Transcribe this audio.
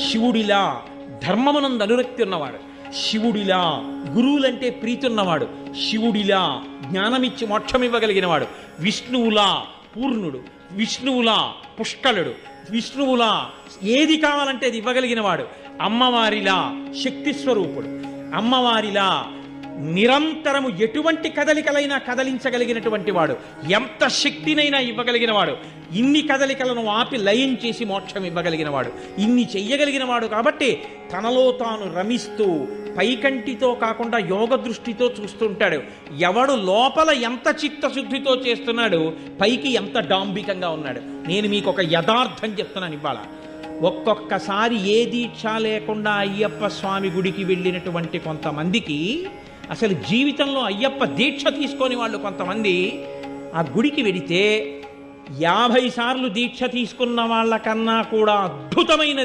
శివుడిలా ధర్మమునందు అనురక్తి ఉన్నవాడు, శివుడిలా గురువులంటే ప్రీతి ఉన్నవాడు, శివుడిలా జ్ఞానమిచ్చి మోక్షం ఇవ్వగలిగినవాడు, విష్ణువులా పూర్ణుడు, విష్ణువులా పుష్కలుడు, విష్ణువులా ఏది కావాలంటే అది ఇవ్వగలిగినవాడు, అమ్మవారిలా శక్తి స్వరూపుడు, అమ్మవారిలా నిరంతరము ఎటువంటి కదలికలైనా కదలించగలిగినటువంటి వాడు, ఎంత శక్తినైనా ఇవ్వగలిగినవాడు, ఇన్ని కదలికలను ఆపి లయం చేసి మోక్షం ఇవ్వగలిగినవాడు, ఇన్ని చెయ్యగలిగినవాడు. కాబట్టి తనలో తాను రమిస్తూ పైకంటితో కాకుండా యోగ దృష్టితో చూస్తుంటాడు. ఎవడు లోపల ఎంత చిత్తశుద్ధితో చేస్తున్నాడు, పైకి ఎంత డాంబికంగా ఉన్నాడు. నేను మీకు ఒక యథార్థం చెప్తున్నాను ఇవాళ. ఒక్కొక్కసారి ఏ దీక్ష లేకుండా అయ్యప్ప స్వామి గుడికి వెళ్ళినటువంటి కొంతమందికి, అసలు జీవితంలో అయ్యప్ప దీక్ష తీసుకొని వాళ్ళు కొంతమంది ఆ గుడికి వెడితే 50 సార్లు దీక్ష తీసుకున్న వాళ్ళకన్నా కూడా అద్భుతమైన